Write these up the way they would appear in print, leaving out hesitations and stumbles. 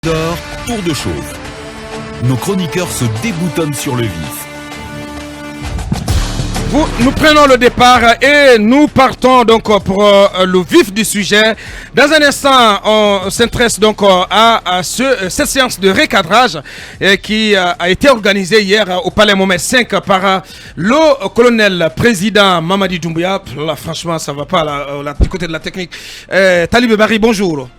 d'or, tour de chauffe. Nos chroniqueurs se déboutonnent sur le vif. Nous prenons le départ et nous partons donc pour le vif du sujet. Dans un instant, on s'intéresse donc à cette séance de recadrage qui a été organisée hier au Palais Mohamed V par le colonel président Mamadi Doumbouya. Là, franchement, ça va pas du côté de la technique. Talibé Barry, bonjour.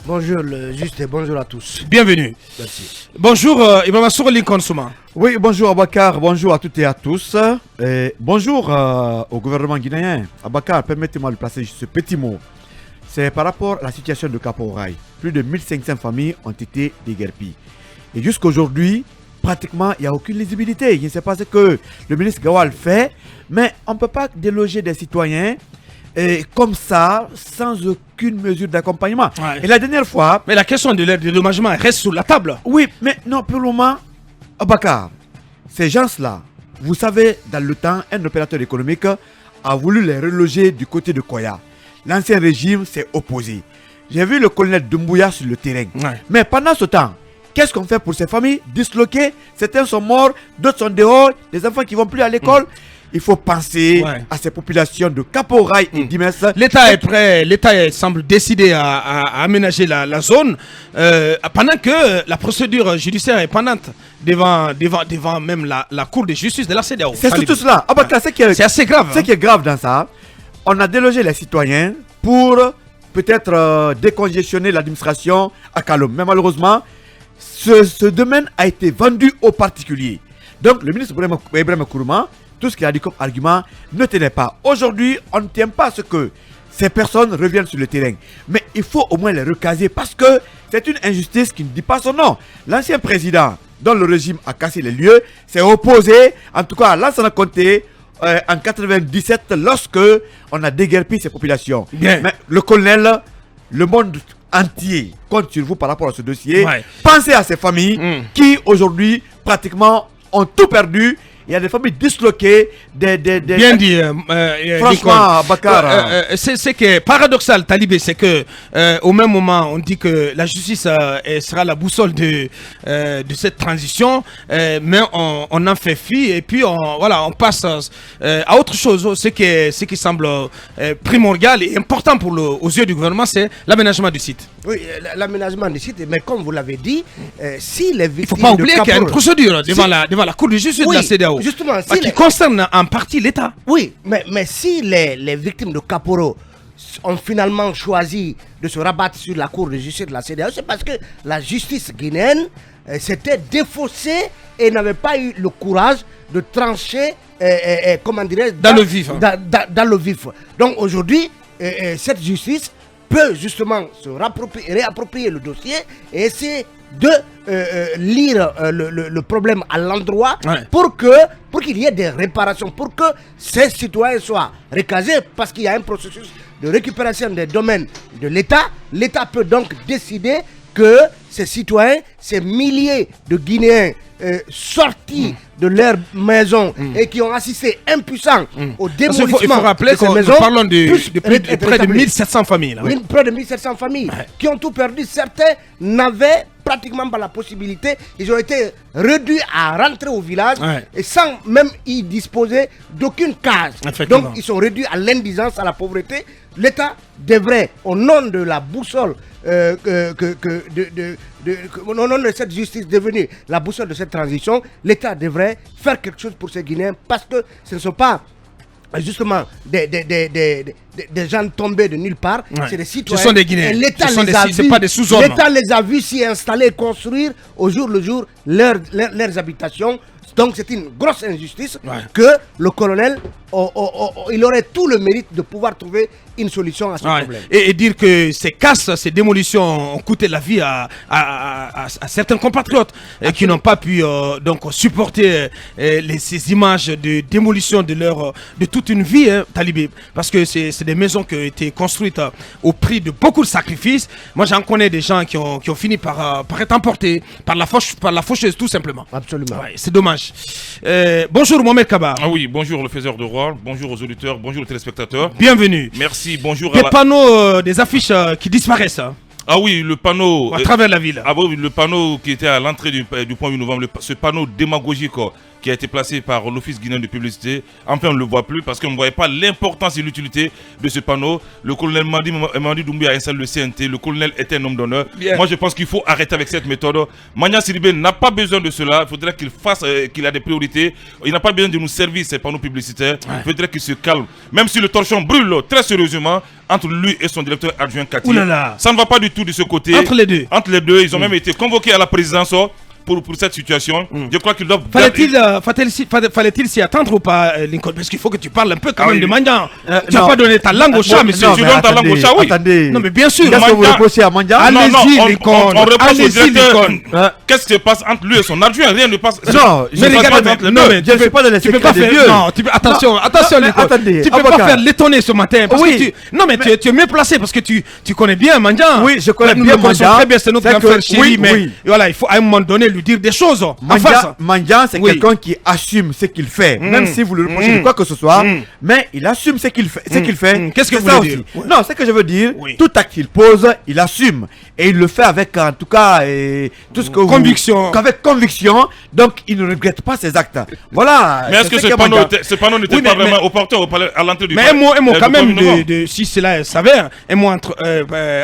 Bonjour juste et bonjour à tous. Bienvenue. Merci. Bonjour Ibrahima Sour Lincoln Souma. Oui, bonjour Abakar, bonjour à toutes et à tous. Et bonjour au gouvernement guinéen. Abakar, permettez-moi de placer ce petit mot. C'est par rapport à la situation de Kaporaï. Plus de 1500 familles ont été déguerpies. Et jusqu'aujourd'hui, pratiquement, il n'y a aucune lisibilité. Je ne sais pas ce que le ministre Gawal fait, mais on ne peut pas déloger des citoyens et comme ça, sans aucune mesure d'accompagnement. Ouais. Et la dernière fois... Mais la question de leur dédommagement reste sur la table. Oui, mais non, pour le moment, Abakar, ces gens-là, vous savez, dans le temps, un opérateur économique a voulu les reloger du côté de Koya. L'ancien régime s'est opposé. J'ai vu le colonel Doumbouya sur le terrain. Ouais. Mais pendant ce temps, qu'est-ce qu'on fait pour ces familles disloquées? Certains sont morts, d'autres sont dehors, des enfants qui ne vont plus à l'école. Il faut penser à ces populations de Kaporaï et d'Imes. L'État est prêt, l'État semble décidé à aménager la zone pendant que la procédure judiciaire est pendante devant même la Cour de justice de la CEDEAO. C'est surtout cela. C'est assez grave. Ce qui est grave dans ça, on a délogé les citoyens pour peut-être décongestionner l'administration à Kaloum. Mais malheureusement, ce domaine a été vendu aux particuliers. Donc le ministre Ibrahima Kourouma, tout ce qu'il a dit comme argument ne tenait pas. Aujourd'hui, on ne tient pas à ce que ces personnes reviennent sur le terrain. Mais il faut au moins les recaser parce que c'est une injustice qui ne dit pas son nom. L'ancien président, dont le régime a cassé les lieux, s'est opposé, en tout cas à Lansana Conté, en 97, lorsque on a déguerpi ces populations. Bien. Mais le colonel, le monde entier compte sur vous par rapport à ce dossier. Ouais. Pensez à ces familles qui aujourd'hui pratiquement ont tout perdu. Il y a des familles disloquées, Bien dit, franchement, Bakar. C'est que paradoxal, Talibé, c'est que au même moment, on dit que la justice sera la boussole de cette transition, mais on en fait fi et puis on passe à autre chose. Ce qui semble primordial et important aux yeux du gouvernement, c'est l'aménagement du site. Oui, l'aménagement du site, mais comme vous l'avez dit, si les victimes... Il ne faut pas oublier qu'il y a une procédure devant la Cour de justice de la CEDEAO. Justement, qui concerne en partie l'État. Oui, mais si les victimes de Kaporo ont finalement choisi de se rabattre sur la Cour de justice de la CEDEAO, c'est parce que la justice guinéenne s'était défaussée et n'avait pas eu le courage de trancher, comment dirais-je, dans le vif. Dans le vif. Donc aujourd'hui, cette justice peut justement se réapproprier le dossier et essayer de lire le problème à l'endroit pour qu'il y ait des réparations, pour que ces citoyens soient recasés, parce qu'il y a un processus de récupération des domaines de l'État. L'État peut donc décider que ces citoyens, ces milliers de Guinéens sortis de leur maison et qui ont assisté impuissants au démolissement il faut rappeler de ces que maisons, nous parlons de près de 1700 familles. Là. Oui, près de 1700 familles qui ont tout perdu. Certains n'avaient pratiquement pas la possibilité. Ils ont été réduits à rentrer au village et sans même y disposer d'aucune case. Donc ils sont réduits à l'indigence, à la pauvreté. L'État devrait, au nom de la boussole, au nom de cette justice devenue la boussole de cette transition, l'État devrait faire quelque chose pour ces Guinéens, parce que ce ne sont pas justement des gens tombés de nulle part, c'est des citoyens. Ce sont des Guinéens. L'État pas des sous-hommes. L'État les a vus s'y installer et construire au jour le jour leurs habitations. Donc c'est une grosse injustice que le colonel, il aurait tout le mérite de pouvoir trouver une solution à ce problème. Et dire que ces casses, ces démolitions ont coûté la vie à certains compatriotes qui n'ont pas pu donc supporter ces images de démolition de toute une vie, Talibé. Parce que c'est des maisons qui ont été construites au prix de beaucoup de sacrifices. Moi j'en connais des gens qui ont fini par être emportés par la faucheuse tout simplement. Absolument. C'est dommage. Bonjour Mohamed Kaba. Ah oui, bonjour le faiseur de roi, bonjour aux auditeurs, bonjour aux téléspectateurs. Bienvenue. Merci, bonjour Des panneaux, des affiches qui disparaissent. Ah oui, le panneau. à travers la ville. Ah oui, le panneau qui était à l'entrée du pont 8 novembre, ce panneau démagogique qui a été placé par l'Office guinéen de publicité. Enfin, on ne le voit plus parce qu'on ne voyait pas l'importance et l'utilité de ce panneau. Le colonel Mandi Doumbia a installé le CNT. Le colonel était un homme d'honneur. Moi, je pense qu'il faut arrêter avec cette méthode. Magnan Sidibé n'a pas besoin de cela. Il faudrait qu'il fasse, qu'il a des priorités. Il n'a pas besoin de nous servir ces panneaux publicitaires. Il faudrait qu'il se calme. Même si le torchon brûle très sérieusement entre lui et son directeur adjoint Cathy. Ça ne va pas du tout de ce côté. Entre les deux. Entre les deux, ils ont même été convoqués à la présidence. Pour cette situation, je crois qu'ils doivent... Fallait-il s'y attendre ou pas, Lincoln? Parce qu'il faut que tu parles un peu quand même de Mandian. Tu n'as pas donné ta langue au chat, monsieur. Tu donnes ta langue au chat, oui. Attendez. Non, mais bien sûr. Qu'est-ce que vous reprochez à Mandian? Allez-y, Lincoln. On reproche au directeur. Lincoln. Qu'est-ce qui se passe entre lui et son adjoint? Rien ne passe. Non, mais regarde, non, mais je ne suis pas dans les secrets des dieux. Non, attention, Lincoln. Attendez, tu peux pas faire l'étonner ce matin. Non, mais tu es mieux placé parce que tu connais bien Mandian. Oui, je connais bien Mandian. Nous le connaissons très bien, c'est notre grand frère chéri, mais voilà, il faut à un moment donné lui dire des choses. Mandian, c'est quelqu'un qui assume ce qu'il fait, même si vous le reprochez de quoi que ce soit, mais il assume ce qu'il fait. Qu'est-ce que vous voulez dire? Non, ce que je veux dire, tout acte qu'il pose, il assume. Et il le fait avec, en tout cas, tout ce que conviction. Avec conviction, donc il ne regrette pas ses actes. Voilà. Mais est-ce que ce panneau n'était pas vraiment opportun à l'entrée du palais? Mais un mot quand même, si cela s'avère, un mot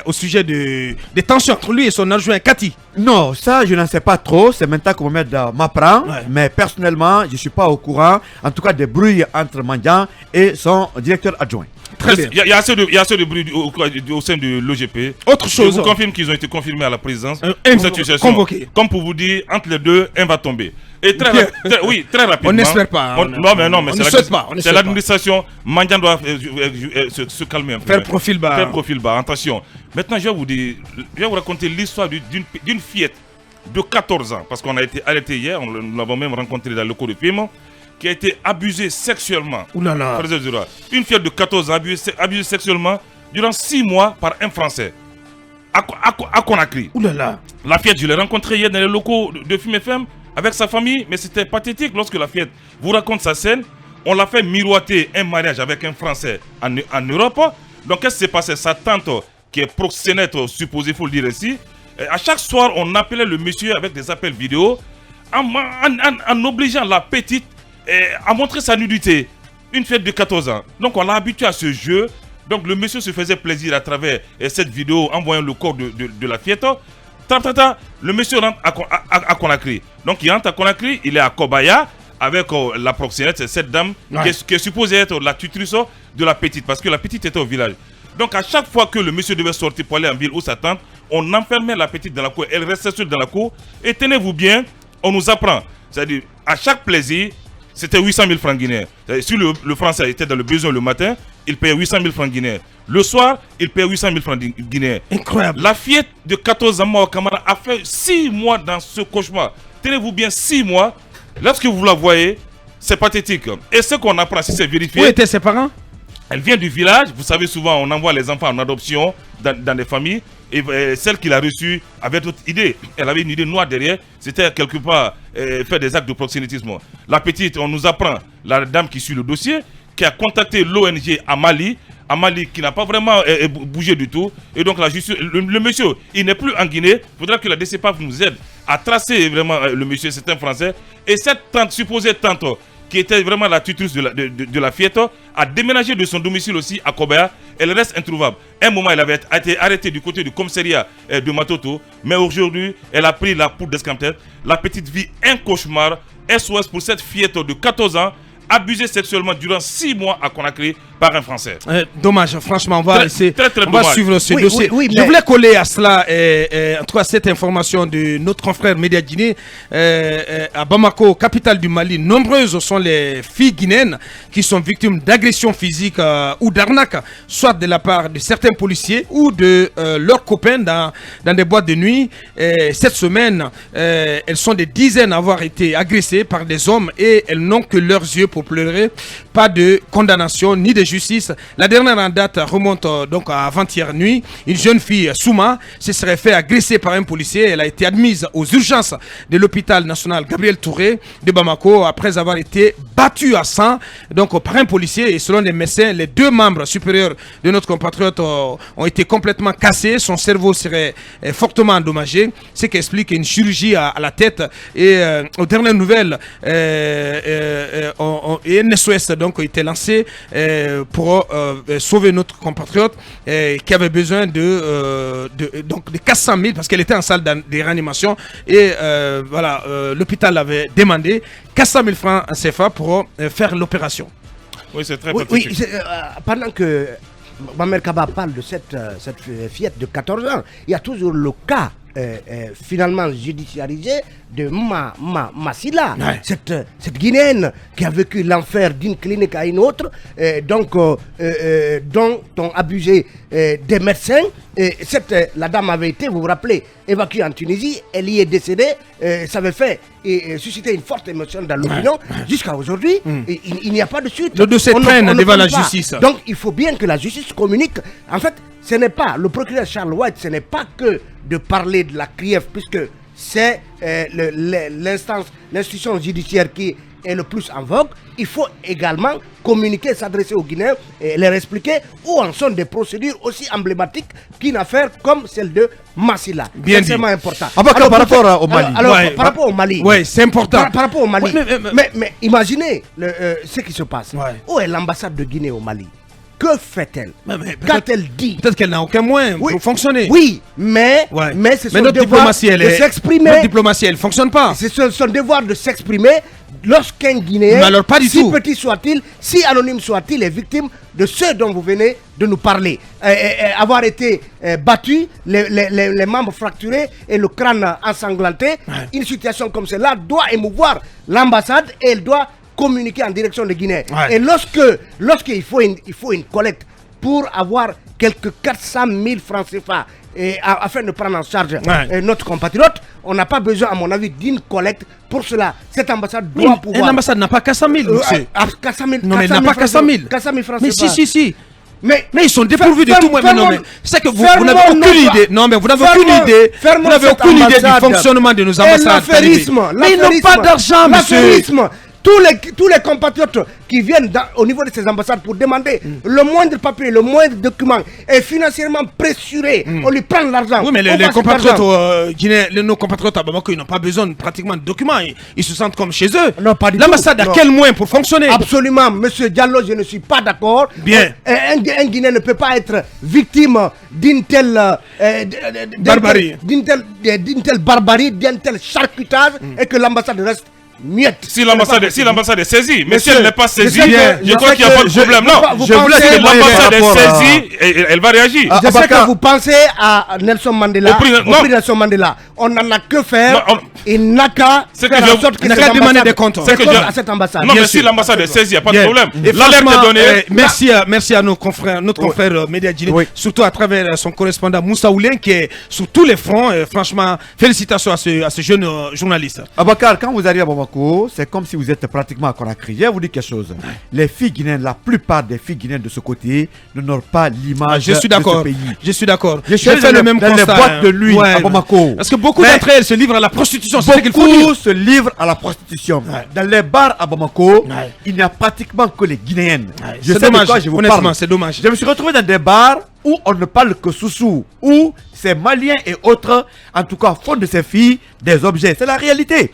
au sujet des tensions entre lui et son adjoint Cathy. Non, ça je n'en sais pas trop, c'est maintenant que Mohamed m'apprend, mais personnellement je ne suis pas au courant, en tout cas des bruits entre Mandian et son directeur adjoint. Très bien. Il y a assez de bruit au sein de l'OGP. Autre chose. Je vous confirme qu'ils ont été confirmés à la présidence pour cette situation. Convoqué. Comme pour vous dire, entre les deux, un va tomber. Et très rapidement. On n'espère pas. Non, mais c'est l'administration. Mandian doit se calmer un peu. Faire profil bas. Faire profil bas. Attention. Maintenant, je vais vous raconter l'histoire d'une fillette de 14 ans. Parce qu'on a été arrêté hier, nous l'avons même rencontré dans le cours de film, qui a été abusée sexuellement. Oulala. Une fillette de 14 ans abusée sexuellement durant 6 mois par un Français. À Conakry. Oulala. La fillette, je l'ai rencontrée hier dans les locaux de Film FM avec sa famille, mais c'était pathétique lorsque la fillette vous raconte sa scène. On l'a fait miroiter un mariage avec un Français en Europe. Donc qu'est-ce qui s'est passé? Sa tante, qui est proxénète supposée, il faut le dire ici, à chaque soir, on appelait le monsieur avec des appels vidéo en obligeant la petite à montrer sa nudité. Une fillette de 14 ans. Donc on l'a habitué à ce jeu. Donc le monsieur se faisait plaisir à travers cette vidéo en voyant le corps de la fillette. Le monsieur rentre à Conakry. Donc il rentre à Conakry, il est à Kobaya avec la proxénète, cette dame qui est supposée être la tutrice de la petite, parce que la petite était au village. Donc à chaque fois que le monsieur devait sortir pour aller en ville ou sa tante, on enfermait la petite dans la cour, elle restait seule dans la cour. Et tenez-vous bien, on nous apprend, c'est-à-dire à chaque plaisir, c'était 800 000 francs guinéens. Si le Français était dans le besoin le matin, il payait 800 000 francs guinéens. Le soir, il payait 800 000 francs guinéens. Incroyable. La fillette de 14 ans, au Camara, a fait 6 mois dans ce cauchemar. Tenez-vous bien, 6 mois. Lorsque vous la voyez, c'est pathétique. Et ce qu'on apprend, si c'est vérifié... Où étaient ses parents? Elle vient du village. Vous savez, souvent, on envoie les enfants en adoption dans des familles. Et celle qu'il a reçue avait d'autres idées. Elle avait une idée noire derrière. C'était quelque part faire des actes de proxénétisme. La petite, on nous apprend, la dame qui suit le dossier, qui a contacté l'ONG à Mali, qui n'a pas vraiment bougé du tout. Et donc la justice, le monsieur, il n'est plus en Guinée. Il faudra que la DCPAF nous aide à tracer vraiment le monsieur, c'est un Français. Et cette tante, supposée tante, qui était vraiment la tutrice de la fillette, a déménagé de son domicile aussi à Kobaya. Elle reste introuvable. Un moment, elle avait été arrêtée du côté du commissariat de Matoto. Mais aujourd'hui, elle a pris la poudre d'escampette. La petite vit un cauchemar. SOS pour cette fillette de 14 ans, abusée sexuellement durant 6 mois à Conakry par un Français. Dommage, franchement, on va suivre ce dossier. Oui, je voulais coller à cela, en tout cas, cette information de notre confrère Média Guinée. À Bamako, capitale du Mali, nombreuses sont les filles guinéennes qui sont victimes d'agressions physiques ou d'arnaques, soit de la part de certains policiers ou de leurs copains dans des boîtes de nuit. Cette semaine, elles sont des dizaines à avoir été agressées par des hommes et elles n'ont que leurs yeux pour pleurer. Pas de condamnation ni de justice. La dernière en date remonte donc à avant-hier nuit. Une jeune fille, Souma, se serait fait agresser par un policier. Elle a été admise aux urgences de l'hôpital national Gabriel Touré de Bamako après avoir été battue à sang donc par un policier. Et selon les médecins, les 2 membres supérieurs de notre compatriote ont été complètement cassés. Son cerveau serait fortement endommagé, ce qui explique une chirurgie à la tête. Et aux dernières nouvelles, un SOS donc a été lancé pour sauver notre compatriote qui avait besoin de 400 000 parce qu'elle était en salle de réanimation et voilà, l'hôpital avait demandé 400 000 francs CFA pour faire l'opération. Oui, c'est très Oui, pathétique. pendant que Mamer Kaba parle de cette fillette de 14 ans, il y a toujours le cas finalement judiciarisé de Massila, Ouais. cette Guinéenne qui a vécu l'enfer d'une clinique à une autre, dont ont abusé des médecins. La dame avait été, vous vous rappelez, évacuée en Tunisie, elle y est décédée, ça avait fait susciter une forte émotion dans l'opinion. Jusqu'à aujourd'hui, il n'y a pas de suite. Le dossier On ne- traîne on ne devant la connaît pas. justice. Donc il faut bien que la justice communique. En fait, ce n'est pas, le procureur Charles White, ce n'est pas que de parler de la CRIEF, puisque c'est l'institution judiciaire qui est le plus en vogue. Il faut également communiquer, s'adresser aux Guinéens et leur expliquer où en sont des procédures aussi emblématiques qu'une affaire comme celle de Massila. Bien C'est dit. extrêmement important. Abakar, par rapport au Mali. Alors, Ouais, par rapport au Mali. Ouais, c'est important. Par rapport au Mali. Ouais, mais imaginez ce qui se passe. Ouais. Où est l'ambassade de Guinée au Mali? Que fait-elle? Mais peut-être- Qu'a-t-elle dit? Peut-être qu'elle n'a aucun moyen Oui. pour fonctionner. Oui, mais Ouais. c'est son notre devoir diplomatie, elle de est. s'exprimer. Notre diplomatie, elle fonctionne pas. C'est son devoir de s'exprimer lorsqu'un Guinéen, Mais alors, pas du si tout. petit soit-il, si anonyme soit-il, est victime de ce dont vous venez de nous parler. Avoir été battu, les membres fracturés et le crâne ensanglanté, une situation comme celle-là doit émouvoir l'ambassade et elle doit communiquer en direction des Guinéens. Ouais. Et lorsqu'il faut une collecte pour avoir quelques 400 000 francs CFA afin de prendre en charge notre compatriote, on n'a pas besoin, à mon avis, d'une collecte pour cela. Cette ambassade doit pouvoir... Une ambassade n'a pas 400 000, monsieur. 400 000, Non, mais elle n'a pas 400 000. 400 000 francs Mais CFA. si. Mais ils sont dépourvus de tout moyen. Non, mais c'est que vous fermons n'avez aucune nos- idée. Non, mais vous n'avez aucune fermons- idée. Vous fermons n'avez cette aucune idée du ambassade. fonctionnement de nos Et ambassades. l'affairisme, Mais ils n'ont pas d'argent, monsieur. l'affairisme. Tous les compatriotes qui viennent au niveau de ces ambassades pour demander le moindre papier, le moindre document est financièrement pressuré. On lui prend l'argent. Oui, mais On les voit cet compatriotes argent. guinéens, nos compatriotes à Bamako, ils n'ont pas besoin pratiquement de documents. Ils se sentent comme chez eux. Non, pas du L'ambassade tout. a Non. quel moyen pour fonctionner? Absolument, monsieur Diallo, je ne suis pas d'accord. Bien. Un Guinéen ne peut pas être victime d'une telle Barbarie. d'une telle barbarie, d'un tel charcutage et que l'ambassade reste muette. Si l'ambassade est saisie, mais si Monsieur, elle n'est pas je saisie, sais que- je je crois sais qu'il n'y a que pas de problème. Non, vous je voulais pensez- que l'ambassade est par rapport à- saisie et elle va réagir. Je sais Abakar. que vous pensez à Nelson Mandela, Au prix- non. Nelson Mandela. On n'en a que faire. Non, Il n'a qu'à C'est que faire je- en sorte que il n'a cette qu'à demander ambassade des comptes. des C'est que comptes je- à cette ambassade. Non, Bien mais si sûr. l'ambassade est saisie, il n'y a pas de Bien. problème. Et L'alerte est franchement, donnée. merci à nos confrères, notre confrère Média Guinée, Oui. surtout à travers son correspondant Moussa Oulin qui est sur tous les fronts. Franchement, félicitations à ce jeune journaliste. Abakar, quand vous arrivez à Bamako, c'est comme si vous êtes pratiquement à Conakry. Je vais vous dire quelque chose. Les filles guinéennes, la plupart des filles guinéennes de ce côté n'ont pas l'image Je suis de ce d'accord. pays. Je suis d'accord. Je suis J'ai fait allé le même dans les constat. boîtes de nuit à Bamako. Parce que beaucoup Mais- d'entre elles se livrent à la prostitution. C'est ce qu'il faut Beaucoup dire. se livrent à la prostitution. Dans les bars à Bamako, Ouais. il n'y a pratiquement que les Guinéennes. Je C'est sais de dommage. quoi je vous Honnêtement, parle. c'est dommage. Je me suis retrouvé dans des bars où on ne parle que sous-sous, où ces Maliens et autres, en tout cas, font de ces filles des objets. C'est la réalité.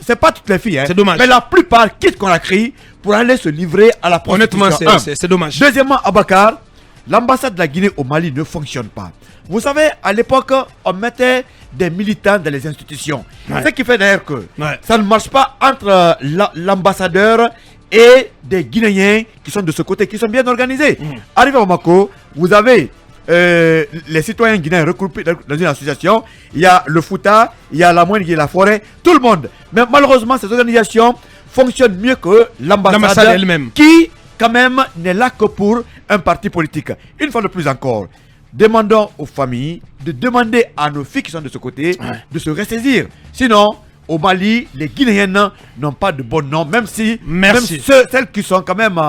C'est pas toutes les filles, hein, C'est dommage. mais la plupart quittent Conakry pour aller se livrer à la prostitution. Honnêtement, Un. c'est dommage. Deuxièmement, Abakar, l'ambassade de la Guinée au Mali ne fonctionne pas. Vous savez, à l'époque, on mettait des militants dans les institutions. Ouais. Ce qui fait d'ailleurs que Ouais. ça ne marche pas entre l'ambassadeur et des Guinéens qui sont de ce côté, qui sont bien organisés. Arrivé à Bamako, vous avez les citoyens guinéens regroupés dans une association. Il y a le Fouta, il y a la Moine, il y a la Forêt, tout le monde. Mais malheureusement, ces organisations fonctionnent mieux que L'ambassade l'ambassade elle-même. qui, quand même, n'est là que pour un parti politique. Une fois de plus encore, demandons aux familles de demander à nos filles qui sont de ce côté de se ressaisir. Sinon, au Mali, les Guinéennes n'ont pas de bon nom, même si Merci. celles qui sont quand même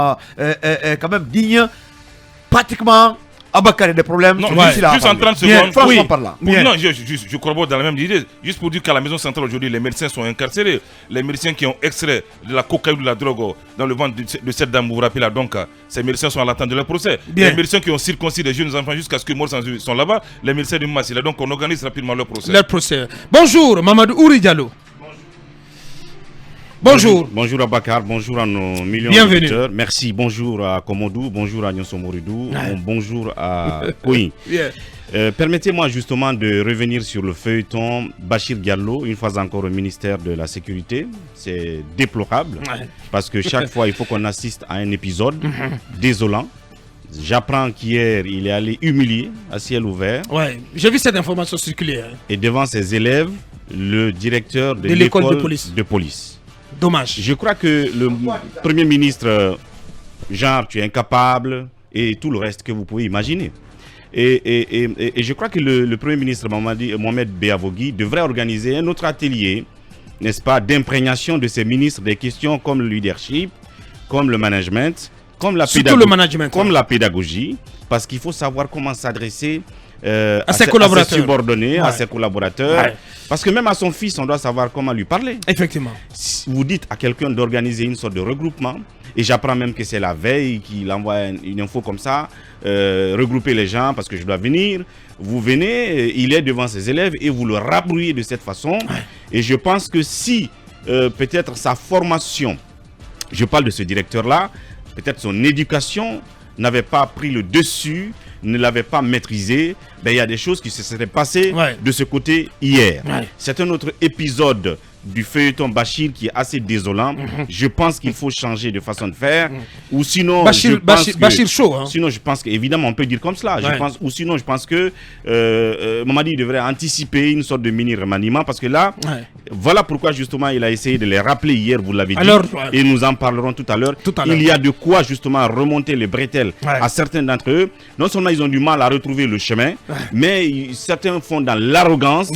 dignes, pratiquement, Abakar a des problèmes. Non, c'est difficile à juste en parler. 30 Bien, secondes. franchement parlant. Non, je corrobore dans la même idée. Juste pour dire qu'à la maison centrale aujourd'hui, les médecins sont incarcérés. Les médecins qui ont extrait de la cocaïne ou de la drogue dans le ventre de cette dame, vous vous rappelez là, donc ces médecins sont à l'attente de leur procès. Bien. Les médecins qui ont circoncis les jeunes enfants jusqu'à ce que morts sont là-bas, les médecins du Massila. Donc on organise rapidement leur procès. Leur procès. Bonjour, Mamadou Ouri Diallo. Bonjour. Bonjour à Bakar, bonjour à nos millions Bienvenue. d'auditeurs. Merci, bonjour à Komodou, bonjour à Nyonso Moridou, bonjour à Koui. Yeah. Permettez-moi justement de revenir sur le feuilleton Bachir Diallo, une fois encore au ministère de la Sécurité. C'est déplorable parce que chaque fois il faut qu'on assiste à un épisode désolant. J'apprends qu'hier il est allé humilier à ciel ouvert Ouais, j'ai vu cette information circuler. et devant ses élèves, le directeur de l'école l'école de police. Dommage. Je crois que le Premier ministre, genre, tu es incapable et tout le reste que vous pouvez imaginer. Et je crois que le Premier ministre Mohamed Beavogui devrait organiser un autre atelier, n'est-ce pas, d'imprégnation de ses ministres des questions comme le leadership, comme le management, comme la pédagogie, parce qu'il faut savoir comment s'adresser à ses collaborateurs, à ses subordonnés, à ses collaborateurs. Ouais. Parce que même à son fils, on doit savoir comment lui parler. Effectivement. Si vous dites à quelqu'un d'organiser une sorte de regroupement, et j'apprends même que c'est la veille qu'il envoie une info comme ça, regrouper les gens parce que je dois venir. Vous venez, il est devant ses élèves et vous le rabrouillez de cette façon. Ouais. Et je pense que si peut-être sa formation, je parle de ce directeur-là, peut-être son éducation n'avait pas pris le dessus, ne l'avait pas maîtrisé, ben, il y a des choses qui se seraient passées de ce côté hier. Ouais. C'est un autre épisode du feuilleton Bachir qui est assez désolant. Je pense qu'il faut changer de façon de faire. Ou sinon, Bachir chaud. Hein. Sinon, je pense qu'évidemment, on peut dire comme cela. Je pense, ou sinon, je pense que Mamadi devrait anticiper une sorte de mini-remaniement parce que là, voilà pourquoi justement il a essayé de les rappeler hier, vous l'avez dit. Et nous en parlerons tout à l'heure. Il y a de quoi justement remonter les bretelles à certains d'entre eux. Non seulement ils ont du mal à retrouver le chemin, mais certains font dans l'arrogance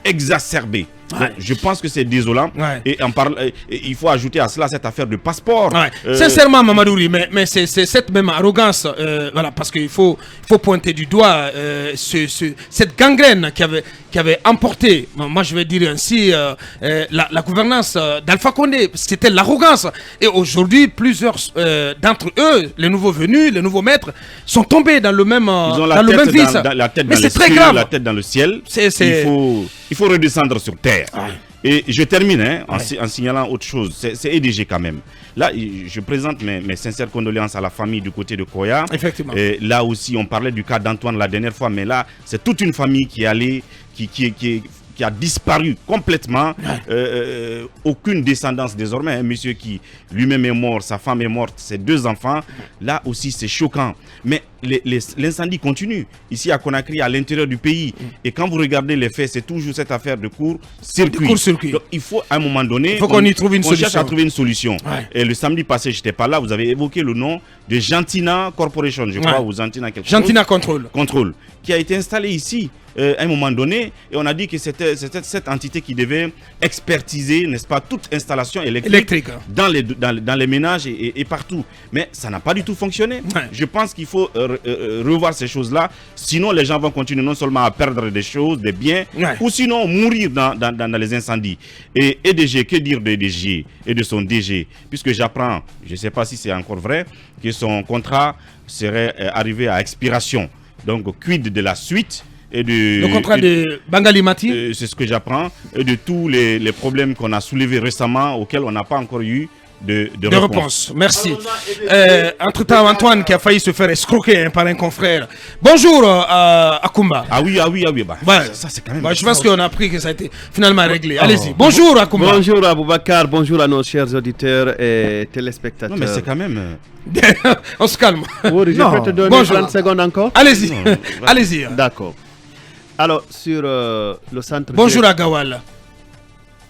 exacerbée. Donc, je pense que c'est désolant et il faut ajouter à cela cette affaire de passeport. Sincèrement, Mamadouri, mais c'est cette même arrogance, voilà, parce qu'il faut pointer du doigt cette gangrène qui avait emporté, moi je vais dire ainsi, la gouvernance d'Alpha Condé. C'était l'arrogance. Et aujourd'hui, plusieurs d'entre eux, les nouveaux venus, les nouveaux maîtres, sont tombés dans le même vice. La tête mais dans c'est très grave. La tête dans le ciel. Il faut redescendre sur terre. Et je termine en signalant autre chose. C'est EDG quand même. Là, je présente mes sincères condoléances à la famille du côté de Koya. Effectivement. Et là aussi, on parlait du cas d'Antoine la dernière fois, mais là, c'est toute une famille qui est allée, qui a disparu complètement. Aucune descendance désormais. Un monsieur qui lui-même est mort, sa femme est morte, ses 2 enfants. Là aussi, c'est choquant. Mais l'incendie continue. Ici à Conakry, à l'intérieur du pays. Et quand vous regardez les faits, c'est toujours cette affaire de court-circuit. Donc il faut à un moment donné, qu'on y trouve une solution. Cherche à trouver une solution. Et le samedi passé, je n'étais pas là, vous avez évoqué le nom de Gentina Corporation, je crois, ou Gentina quelque chose. Gentina Control, qui a été installé ici. À un moment donné, et on a dit que c'était cette entité qui devait expertiser, n'est-ce pas, toute installation électrique. Dans les ménages et partout. Mais ça n'a pas du tout fonctionné. Je pense qu'il faut revoir ces choses-là. Sinon, les gens vont continuer non seulement à perdre des choses, des biens, ou sinon mourir dans les incendies. Et EDG, que dire de EDG et de son DG? Puisque j'apprends, je ne sais pas si c'est encore vrai, que son contrat serait arrivé à expiration. Donc, quid de la suite? Le contrat de Bangali Mati, c'est ce que j'apprends, et de tous les problèmes qu'on a soulevés récemment auxquels on n'a pas encore eu de réponse. Merci. Entre-temps, Antoine qui a failli se faire escroquer par un confrère. Bonjour Akumba. Ah oui. Ça c'est quand même. Je pense qu'on a appris que ça a été finalement réglé. Allez-y. Bonjour Akumba. Bonjour Aboubakar, bonjour à nos chers auditeurs et téléspectateurs. Non mais c'est quand même... On se calme. Je peux te donner 30 secondes encore. Allez-y. Allez-y. D'accord. Alors, sur le centre... Bonjour à Gawal.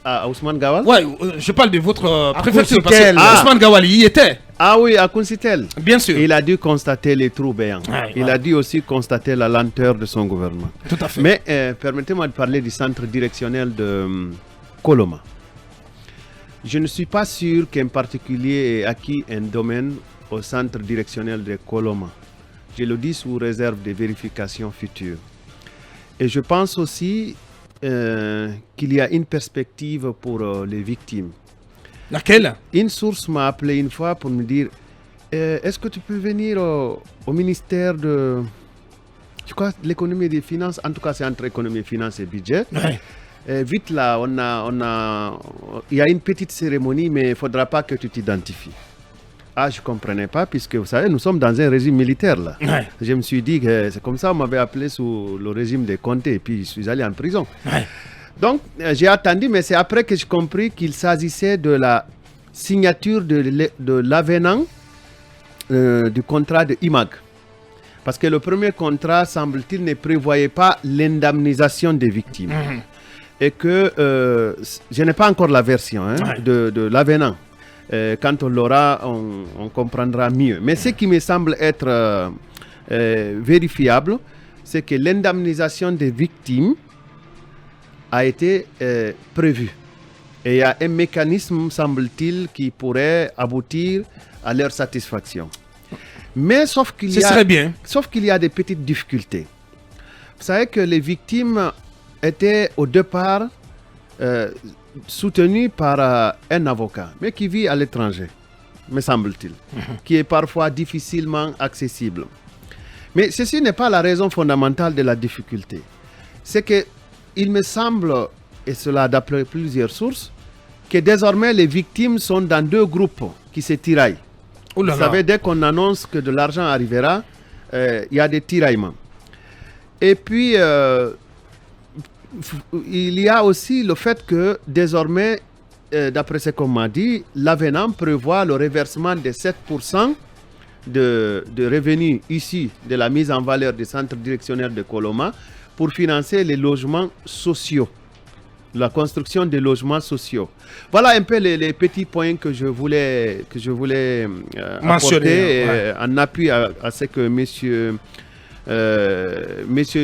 À Ousmane Gawal? Oui, je parle de votre préfecture. Ousmane Gawal, il y était. Ah oui, à Kounsitel. Bien sûr. Il a dû constater les trous béants. Il a dû aussi constater la lenteur de son gouvernement. Tout à fait. Mais permettez-moi de parler du centre directionnel Koloma. Je ne suis pas sûr qu'un particulier ait acquis un domaine au centre directionnel de Koloma. Je le dis sous réserve des vérifications futures. Et je pense aussi qu'il y a une perspective pour les victimes. Laquelle? Une source m'a appelé une fois pour me dire est-ce que tu peux venir au ministère de l'économie et des finances? En tout cas, c'est entre économie et finances et budget. Ouais. Vite là, il y a une petite cérémonie, mais il ne faudra pas que tu t'identifies. Ah, je ne comprenais pas, puisque vous savez, nous sommes dans un régime militaire là. Ouais. Je me suis dit que c'est comme ça, on m'avait appelé sous le régime des comtés, et puis je suis allé en prison. Ouais. Donc, j'ai attendu, mais c'est après que j'ai compris qu'il s'agissait de la signature de l'avenant du contrat de IMAG. Parce que le premier contrat, semble-t-il, ne prévoyait pas l'indemnisation des victimes. Et que je n'ai pas encore la version de l'avenant. Quand on l'aura, on comprendra mieux. Mais ce qui me semble être vérifiable, c'est que l'indemnisation des victimes a été prévue. Et il y a un mécanisme, semble-t-il, qui pourrait aboutir à leur satisfaction. Mais sauf qu'il y a des petites difficultés. Vous savez que les victimes étaient au départ soutenues par un avocat, mais qui vit à l'étranger, me semble-t-il, qui est parfois difficilement accessible. Mais ceci n'est pas la raison fondamentale de la difficulté. C'est que il me semble, et cela d'après plusieurs sources, que désormais les victimes sont dans deux groupes qui se tiraillent. Vous savez, dès qu'on annonce que de l'argent arrivera, il y a des tiraillements. Et puis, il y a aussi le fait que désormais, d'après ce qu'on m'a dit, l'avenant prévoit le reversement de 7% de revenus issus de la mise en valeur des centres directionnels de Koloma pour financer les logements sociaux, la construction des logements sociaux. Voilà un peu les petits points que je voulais mentionner en appui à ce que Monsieur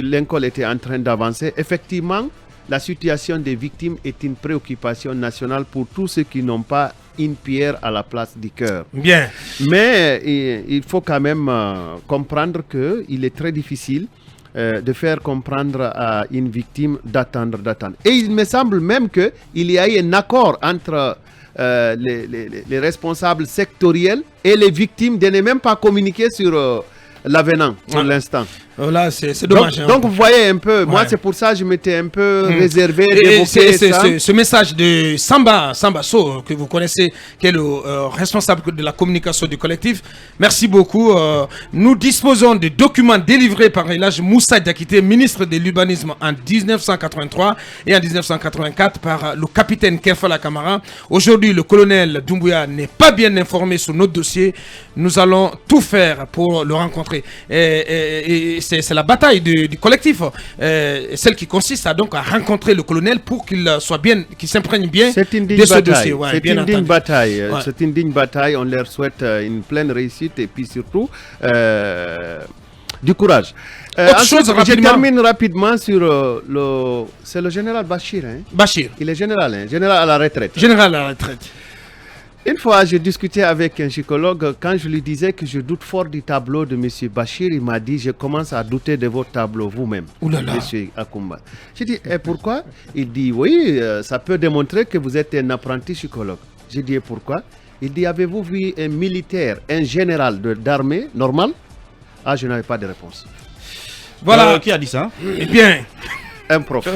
Lincoln était en train d'avancer. Effectivement, la situation des victimes est une préoccupation nationale pour tous ceux qui n'ont pas une pierre à la place du cœur. Bien. Mais il faut quand même comprendre qu'il est très difficile de faire comprendre à une victime d'attendre. Et il me semble même qu'il y a eu un accord entre les responsables sectoriels et les victimes de ne même pas communiquer sur l'avenant pour l'instant. Là, c'est dommage. Donc, vous voyez un peu, moi c'est pour ça que je m'étais un peu réservé d'évoquer ça. Ce message de Samba So, que vous connaissez, qui est le responsable de la communication du collectif. Merci beaucoup. Nous disposons de documents délivrés par Elhadji Moussa Diakité, ministre de l'urbanisme en 1983 et en 1984 par le capitaine Kefala Kamara. Aujourd'hui, le colonel Doumbouya n'est pas bien informé sur notre dossier. Nous allons tout faire pour le rencontrer. C'est la bataille du collectif, celle qui consiste à rencontrer le colonel pour qu'il s'imprègne bien de ce dossier. Ouais, c'est une digne bataille. Ouais. C'est une digne bataille. On leur souhaite une pleine réussite et puis surtout du courage. Je termine rapidement sur c'est le général Bachir. Bachir. Il est général à la retraite. Général à la retraite. Une fois, j'ai discuté avec un psychologue. Quand je lui disais que je doute fort du tableau de M. Bachir, il m'a dit: je commence à douter de votre tableau vous-même, M. Akoumba. J'ai dit: et pourquoi? Il dit: oui, ça peut démontrer que vous êtes un apprenti psychologue. J'ai dit: et pourquoi? Il dit: avez-vous vu un militaire, un général d'armée normal? Ah, je n'avais pas de réponse. Voilà. Qui a dit ça? Eh bien, un prof.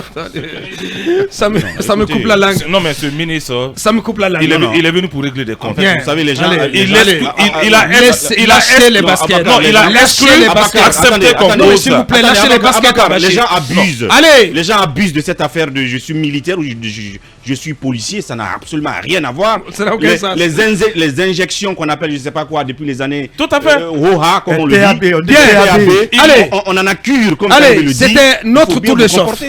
ça me coupe la langue. Non, mais ce ministre, ça me coupe la langue. Il est venu pour régler des comptes. Vous savez, les gens. Il a lâché les baskets. Non, il a lâché les baskets. Acceptez qu'on pose. S'il vous plaît, lâchez les baskets. Les gens abusent. Allez. Les gens abusent de cette affaire de je suis militaire ou je suis policier. Ça n'a absolument rien à voir. Les injections qu'on appelle, je ne sais pas quoi, depuis les années. Tout à fait. Roha, comme on le dit. Allez. On en a cure, comme allez, c'était notre tour de chauffe.